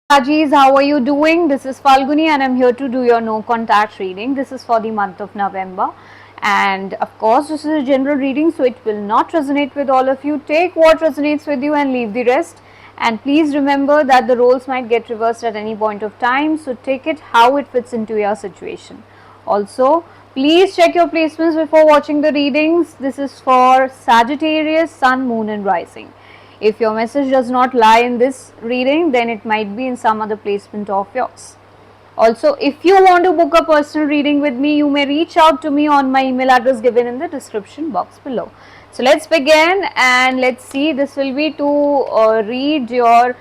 Sajis, how are you doing? This is Phalguni and I'm here to do your no contact reading. This is for the month of November. And of course, this is a general reading, so it will not resonate with all of you. Take what resonates with you and leave the rest. And please remember that the roles might get reversed at any point of time, so take it how it fits into your situation. Also, please check your placements before watching the readings. This is for Sagittarius, Sun, Moon, and Rising. If your message does not lie in this reading, then it might be in some other placement of yours. Also, if you want to book a personal reading with me, you may reach out to me on my email address given in the description box below. So let's begin and let's see. This will be to read your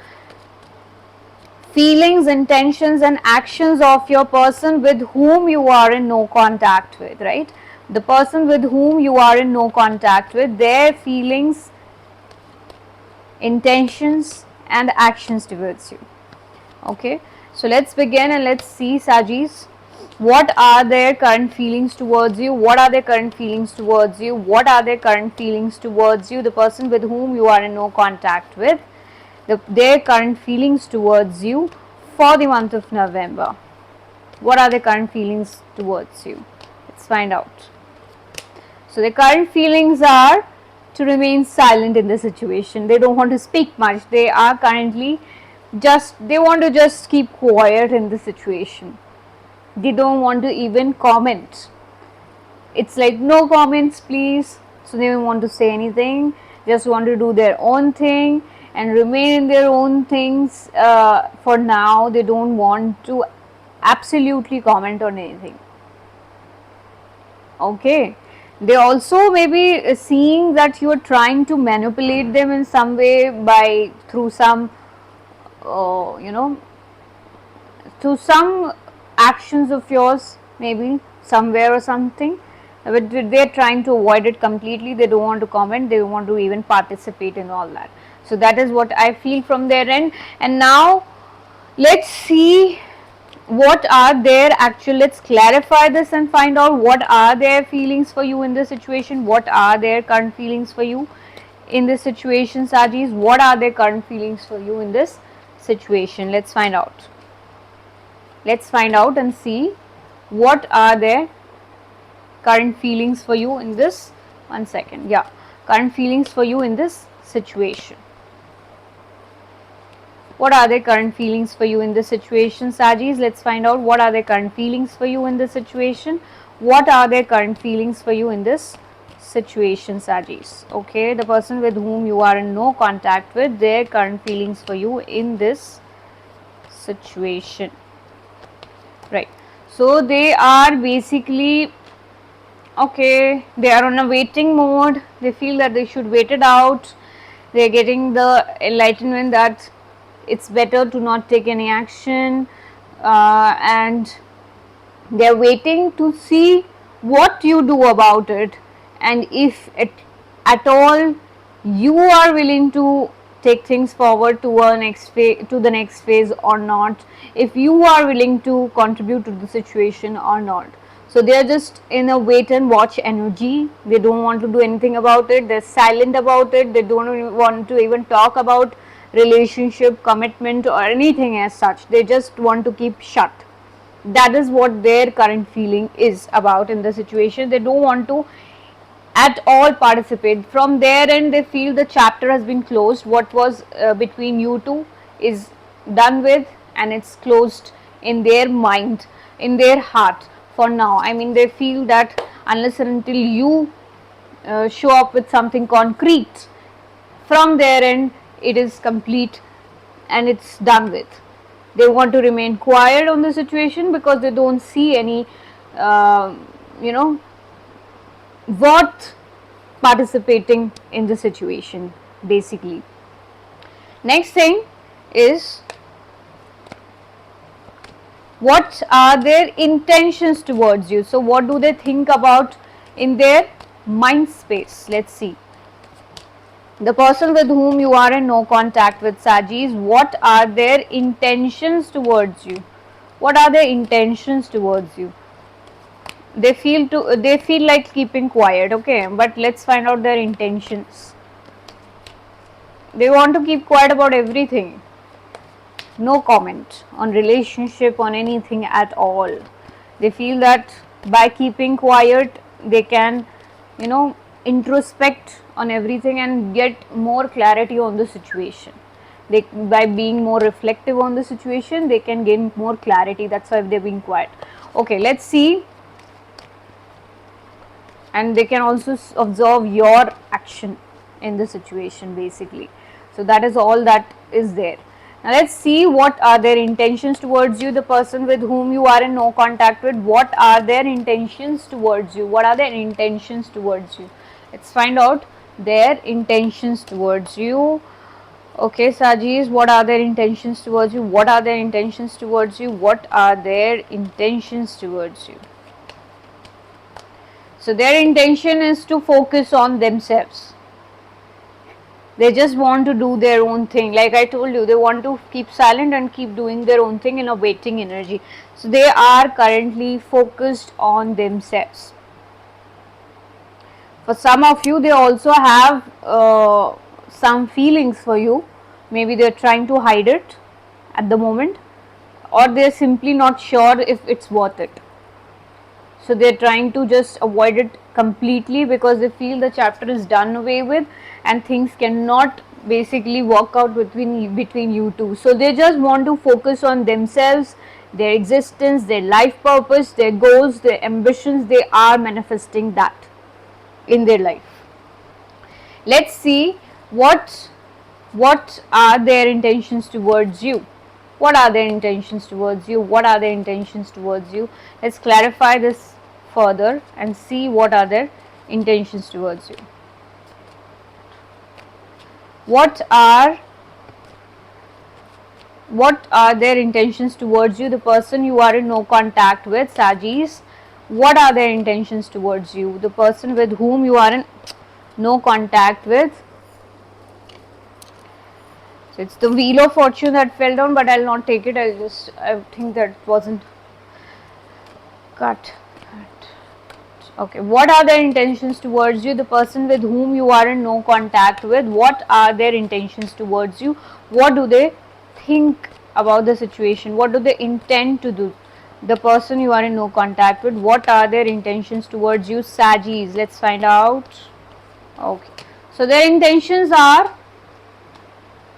feelings, intentions and actions of your person with whom you are in no contact with, right? The person with whom you are in no contact with, their feelings, intentions and actions towards you. Okay, so let's begin and let's see, Sagis, what are their current feelings towards you, what are their current feelings towards you, what are their current feelings towards you, the person with whom you are in no contact with, their current feelings towards you for the month of November. What are their current feelings towards you? Let's find out. So the current feelings are to remain silent in the situation. They don't want to speak much. They are currently they want to just keep quiet in the situation. They don't want to even comment. It's like no comments please. So they don't want to say anything. Just want to do their own thing and remain in their own things for now. They don't want to absolutely comment on anything. Okay, they also may be seeing that you are trying to manipulate them in some way by through some through some actions of yours, maybe somewhere or something, but they are trying to avoid it completely. They don't want to comment, they don't want to even participate in all that. So that is what I feel from their end. And now let's see what are their actual, let's clarify this and find out what are their feelings for you in this situation, what are their current feelings for you in this situation, Sajis, what are their current feelings for you in this situation. Let's find out. Let's find out and see what are their current feelings for you in this, one second, yeah, current feelings for you in this situation. What are their current feelings for you in this situation, Sagis? Let's find out what are their current feelings for you in this situation. What are their current feelings for you in this situation, Sagis? Okay, the person with whom you are in no contact with, their current feelings for you in this situation. Right. So they are basically, okay, they are on a waiting mode. They feel that they should wait it out. They are getting the enlightenment that it's better to not take any action, and they are waiting to see what you do about it, and if at all you are willing to take things forward to the next phase or not, if you are willing to contribute to the situation or not. So they are just in a wait and watch energy. They don't want to do anything about it. They're silent about it. They don't want to even talk about relationship, commitment or anything as such. They just want to keep shut. That is what their current feeling is about in the situation. They don't want to at all participate. From their end, they feel the chapter has been closed. What was between you two is done with, and it's closed in their mind, in their heart for now. I mean, they feel that unless and until you show up with something concrete from their end, it is complete and it's done with. They want to remain quiet on the situation because they don't see any worth participating in the situation, basically. Next thing is, what are their intentions towards you? So what do they think about in their mind space? Let's see. The person with whom you are in no contact with, Sagis, what are their intentions towards you? What are their intentions towards you? They feel like keeping quiet, okay, but let's find out their intentions. They want to keep quiet about everything. no comment on relationship, on anything at all. They feel that by keeping quiet they can, you know, introspect on everything and get more clarity on the situation. They, by being more reflective on the situation, they can gain more clarity. That's why they're being quiet. Okay, let's see. And they can also observe your action in the situation basically. So that is all that is there. Now let's see what are their intentions towards you. The person with whom you are in no contact with, what are their intentions towards you? What are their intentions towards you? Let's find out their intentions towards you. Okay, Sajis, what are their intentions towards you? What are their intentions towards you? What are their intentions towards you? So their intention is to focus on themselves. They just want to do their own thing. Like I told you, they want to keep silent and keep doing their own thing in a waiting energy. So they are currently focused on themselves. For some of you, they also have some feelings for you. Maybe they are trying to hide it at the moment, or they are simply not sure if it's worth it. So they are trying to just avoid it completely because they feel the chapter is done away with and things cannot basically work out between you two. So they just want to focus on themselves, their existence, their life purpose, their goals, their ambitions. They are manifesting that in their life. Let's see what are their intentions towards you. What are their intentions towards you? What are their intentions towards you? Let's clarify this further and see what are their intentions towards you. What are their intentions towards you? The person you are in no contact with, Sagis, what are their intentions towards you? The person with whom you are in no contact with. So it's the wheel of fortune that fell down, but I'll not take it. I think that wasn't cut. Okay, what are their intentions towards you? The person with whom you are in no contact with, what are their intentions towards you? What do they think about the situation? What do they intend to do? The person you are in no contact with, what are their intentions towards you? Sagis, let's find out. Okay, so their intentions are,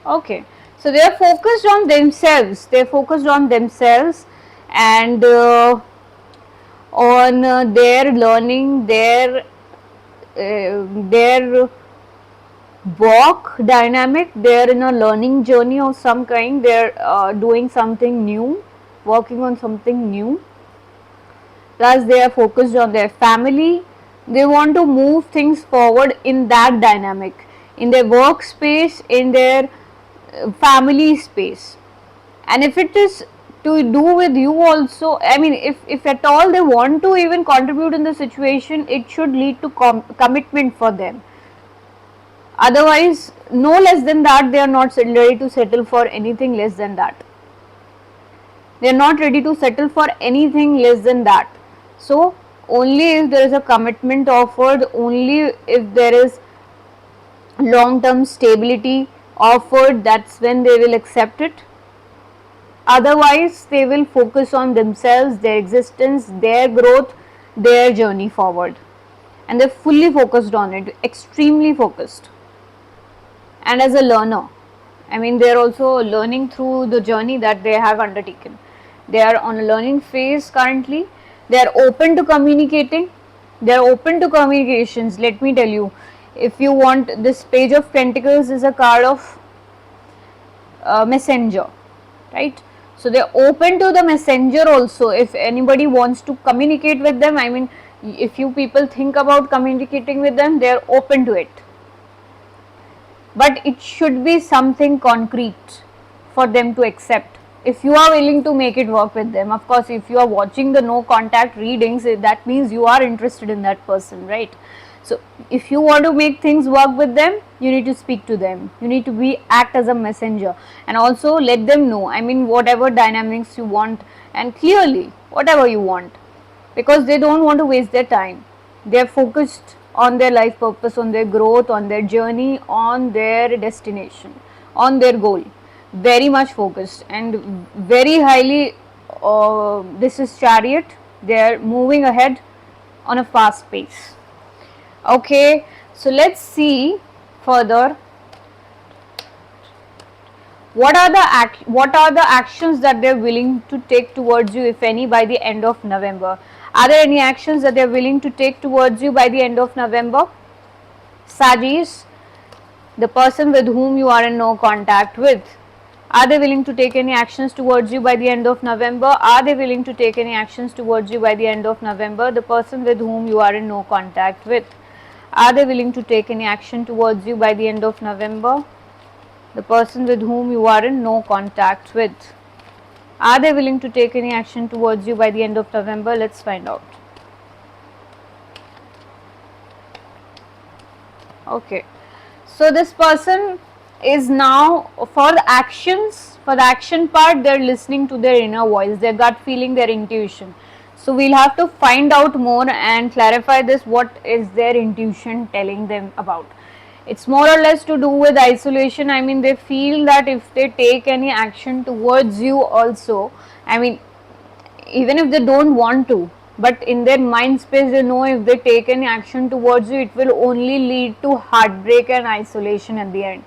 okay, so they are focused on themselves. They are focused on themselves and on their learning, their walk dynamic. They are in a learning journey of some kind. They are doing something new, working on something new. Plus they are focused on their family. They want to move things forward in that dynamic, in their workspace, in their family space. And if it is to do with you also, I mean, if at all they want to even contribute in the situation, it should lead to commitment for them. Otherwise, no less than that, they are not ready to settle for anything less than that. They are not ready to settle for anything less than that. So only if there is a commitment offered, only if there is long term stability offered, that's when they will accept it. Otherwise, they will focus on themselves, their existence, their growth, their journey forward. And they're fully focused on it, extremely focused. And as a learner, I mean, they're also learning through the journey that they have undertaken. They are on a learning phase currently. They are open to communicating. They are open to communications. Let me tell you, if you want, this Page of Pentacles is a card of messenger, right? So they are open to the messenger also. If anybody wants to communicate with them, I mean, if you people think about communicating with them, they are open to it. But it should be something concrete for them to accept. If you are willing to make it work with them, of course, if you are watching the no contact readings, that means you are interested in that person, right? So if you want to make things work with them, you need to speak to them. You need to act as a messenger and also let them know, I mean, whatever dynamics you want, and clearly whatever you want, because they don't want to waste their time. They are focused on their life purpose, on their growth, on their journey, on their destination, on their goal. very much focused and very highly. This is Chariot, they are moving ahead on a fast pace. Okay, so let's see further what are the actions that they're willing to take towards you, if any, by the end of November. Are there any actions that they're willing to take towards you by the end of November? Sagittarius, the person with whom you are in no contact with, are they willing to take any actions towards you by the end of November? Are they willing to take any actions towards you by the end of November? The person with whom you are in no contact with, are they willing to take any action towards you by the end of November? The person with whom you are in no contact with, are they willing to take any action towards you by the end of November? Let's find out. Okay, so this person is now, for the actions, for the action part, they're listening to their inner voice, their gut feeling, their intuition. So we'll have to find out more and clarify this, what is their intuition telling them about. It's more or less to do with isolation. I mean, they feel that if they take any action towards you also, I mean, even if they don't want to, but in their mind space they know if they take any action towards you, it will only lead to heartbreak and isolation at the end,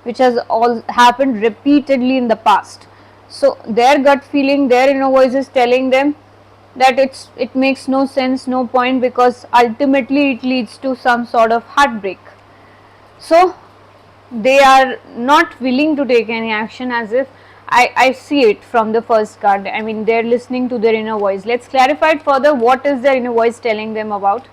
which has all happened repeatedly in the past. So their gut feeling, their inner voice is telling them that it makes no sense, no point, because ultimately it leads to some sort of heartbreak. So they are not willing to take any action, as if I see it from the first card. I mean, they're listening to their inner voice. Let's clarify it further. What is their inner voice telling them about?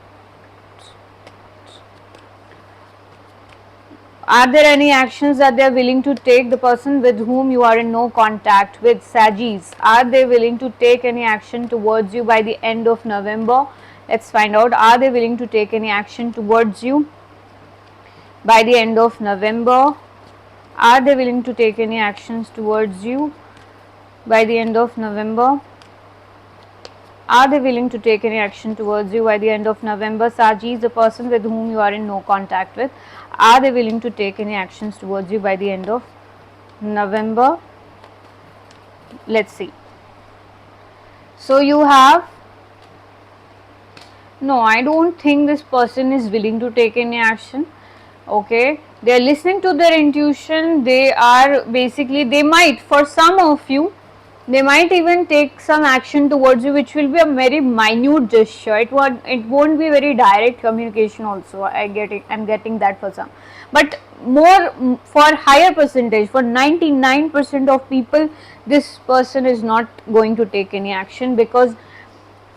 Are there any actions that they are willing to take? The person with whom you are in no contact with, Sagittarius, are they willing to take any action towards you by the end of November? Let's find out. Are they willing to take any action towards you by the end of November? Are they willing to take any actions towards you by the end of November? Are they willing to take any action towards you by the end of November? Sagittarius, the person with whom you are in no contact with, are they willing to take any actions towards you by the end of November? Let's see. So you have, no, I don't think this person is willing to take any action. Okay, they are listening to their intuition. They are basically, they might, for some of you, they might even take some action towards you, which will be a very minute gesture. It won't be very direct communication also. I'm getting that for some, but more for higher percentage, for 99% of people, this person is not going to take any action, because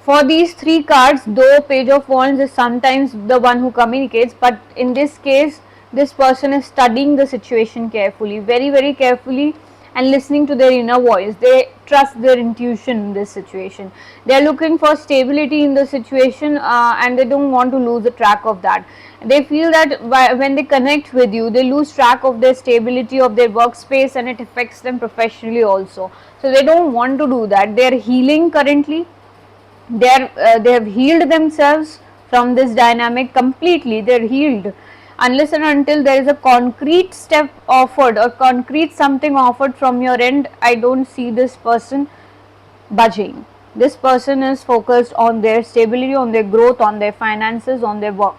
for these three cards, though Page of Wands is sometimes the one who communicates, but in this case, this person is studying the situation carefully, very, very carefully, and listening to their inner voice. They trust their intuition in this situation. They are looking for stability in the situation, and they don't want to lose the track of that. They feel that when they connect with you, they lose track of their stability of their workspace, and it affects them professionally also. So they don't want to do that. They are healing currently. They have healed themselves from this dynamic completely. They are healed. Unless and until there is a concrete step offered or concrete something offered from your end, I don't see this person budging. This person is focused on their stability, on their growth, on their finances, on their work,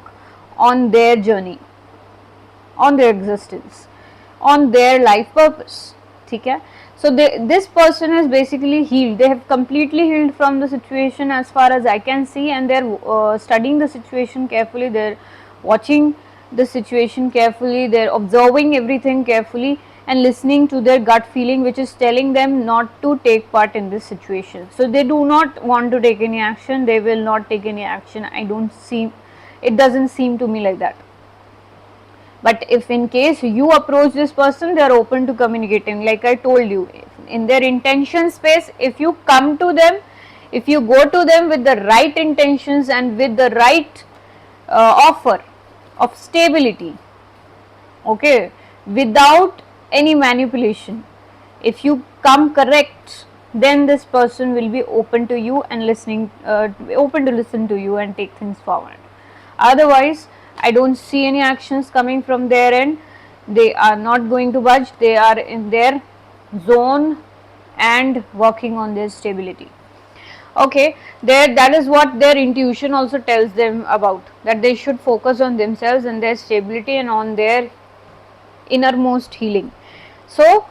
on their journey, on their existence, on their life purpose. Okay? So this person is basically healed. They have completely healed from the situation as far as I can see, and they're studying the situation carefully. They're watching the situation carefully. They're observing everything carefully and listening to their gut feeling, which is telling them not to take part in this situation. So they do not want to take any action. They will not take any action. It doesn't seem to me like that. But if in case you approach this person, they are open to communicating. Like I told you, in their intention space, if you come to them, if you go to them with the right intentions and with the right offer of stability, okay, without any manipulation, if you come correct, then this person will be open to you and open to listen to you and take things forward. Otherwise, I don't see any actions coming from their end. They are not going to budge. They are in their zone and working on their stability. Okay, that is what their intuition also tells them about, that they should focus on themselves and their stability and on their innermost healing. So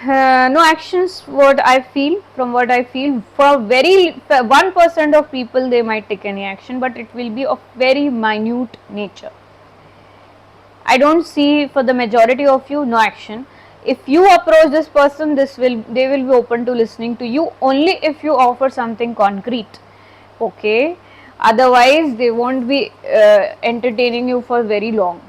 no actions, what I feel, from what I feel, for very 1% of people they might take any action, but it will be of very minute nature. I don't see for the majority of you no action. If you approach this person, they will be open to listening to you only if you offer something concrete. Okay, otherwise they won't be entertaining you for very long.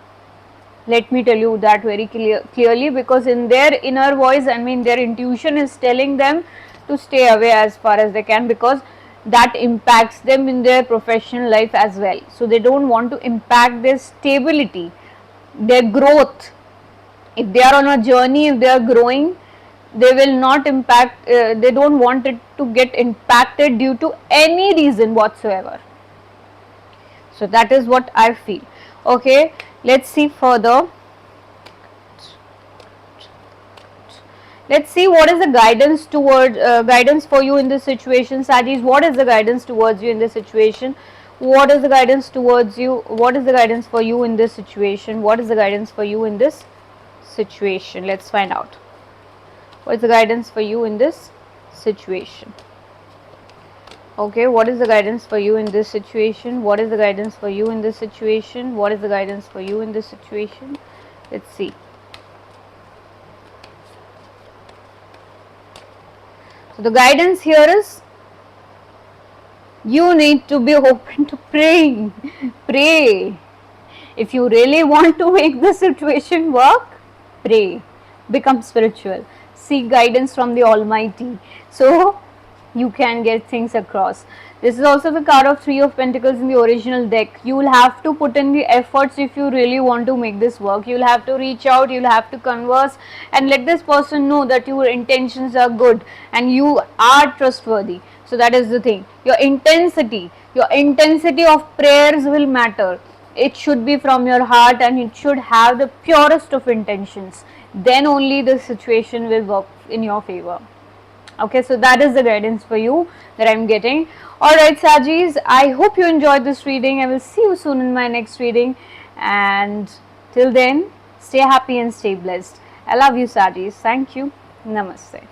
Let me tell you that very clearly, because in their inner voice, I mean their intuition is telling them to stay away as far as they can, because that impacts them in their professional life as well. So they don't want to impact their stability, their growth. If they are on a journey, if they are growing, they will not impact, they don't want it to get impacted due to any reason whatsoever. So that is what I feel. Okay, let's see further. Let's see what is the guidance toward guidance for you in this situation, Sagis. What is the guidance towards you in this situation? What is the guidance towards you? What is the guidance for you in this situation? What is the guidance for you in this situation? Let's find out. What is the guidance for you in this situation? Okay, what is the guidance for you in this situation? What is the guidance for you in this situation? What is the guidance for you in this situation? Let's see. So the guidance here is, you need to be open to praying. Pray. If you really want to make the situation work, pray. Become spiritual. Seek guidance from the Almighty. So you can get things across. This is also the card of 3 of Pentacles in the original deck. You will have to put in the efforts if you really want to make this work. You will have to reach out, you will have to converse and let this person know that your intentions are good and you are trustworthy. So that is the thing. Your intensity of prayers will matter. It should be from your heart and it should have the purest of intentions. Then only the situation will work in your favor. Okay, so that is the guidance for you that I am getting. Alright, Sagis, I hope you enjoyed this reading. I will see you soon in my next reading. And till then, stay happy and stay blessed. I love you, Sagis. Thank you. Namaste.